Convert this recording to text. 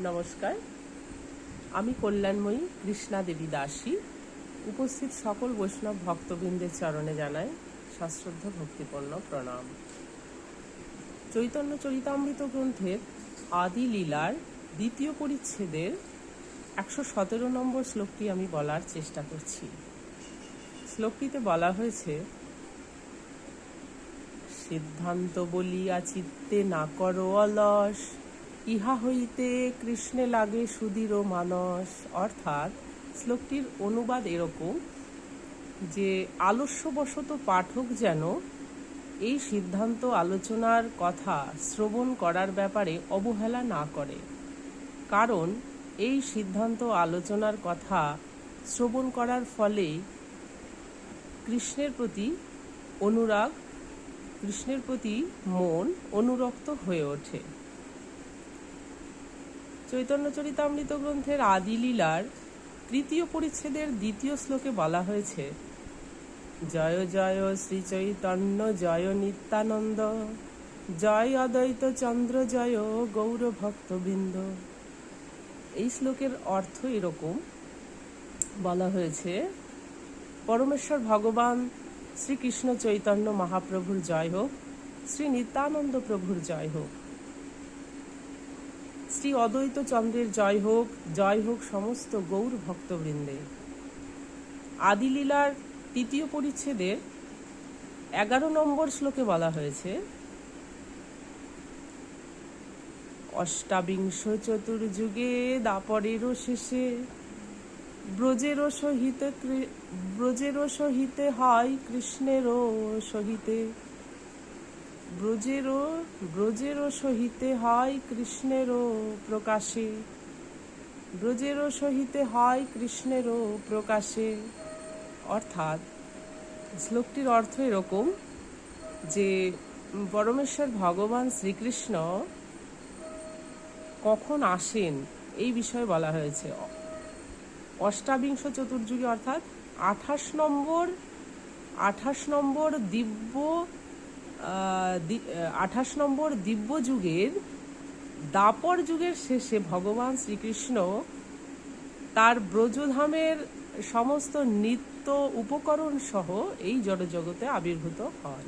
নমস্কার, আমি কল্যাণময়ী কৃষ্ণা দেবী দাসী উপস্থিত সকল বৈষ্ণব ভক্তবৃন্দের চরণে জানাই সশ্রদ্ধ ভক্তিপূর্ণ প্রণাম। চৈতন্য চরিতামৃত গ্রন্থের আদি লীলার দ্বিতীয় পরিচ্ছেদের 117 নম্বর শ্লোকটি আমি বলার চেষ্টা করছি। শ্লোকটিতে বলা হয়েছে, সিদ্ধান্ত বলিয়া চিত্তে না করো অলস, ইহা হইতে কৃষ্ণে লাগে সুদৃঢ় মানস। অর্থাৎ শ্লোকটির অনুবাদ এরকম যে আলস্যবশত পাঠক যেন এই সিদ্ধান্ত আলোচনার কথা শ্রবণ করার ব্যাপারে অবহেলা না করে, কারণ এই সিদ্ধান্ত আলোচনার কথা শ্রবণ করার ফলে কৃষ্ণের প্রতি অনুরাগ, কৃষ্ণের প্রতি মন অনুরক্ত হয়ে ওঠে। চৈতন্য চরিতামৃত গ্রন্থের আদি লীলার তৃতীয় পরিচ্ছেদের দ্বিতীয় শ্লোকে বলা হয়েছে, জয় জয় শ্রী চৈতন্য জয় নিত্যানন্দ, জয় অদ্বৈত চন্দ্র জয় গৌর ভক্তবৃন্দ। এই শ্লোকের অর্থ এরকম বলা হয়েছে, পরমেশ্বর ভগবান শ্রীকৃষ্ণ চৈতন্য মহাপ্রভুর জয় হোক, শ্রী নিত্যানন্দ প্রভুর জয় হোক, শ্রী অদ্বৈত চন্দ্রের জয় হোক সমস্ত গৌর ভক্তবৃন্দে। আদিলীলার তৃতীয় পরিচ্ছেদের 11 নম্বর শ্লোকে বলা হয়েছে, অষ্টাবিংশ চতুর্যুগে দাপরেরও শেষে ব্রজেরও সহিতে হয় কৃষ্ণেরও সহিতে, ব্রজেরও সহিতে হয় কৃষ্ণেরও প্রকাশে, ব্রজেরও সহিতে হয় কৃষ্ণেরও প্রকাশে। অর্থাৎ শ্লোকটির অর্থ এরকম যে পরমেশ্বর ভগবান শ্রীকৃষ্ণ কখন আসেন এই বিষয়ে বলা হয়েছে। অষ্টাবিংশ চতুর্যুগে অর্থাৎ 28 নম্বর দিব্য যুগের দাপর যুগের শেষে ভগবান শ্রীকৃষ্ণ তার ব্রজধামের সমস্ত নিত্য উপকরণ সহ এই জড়জগতে আবির্ভূত হন।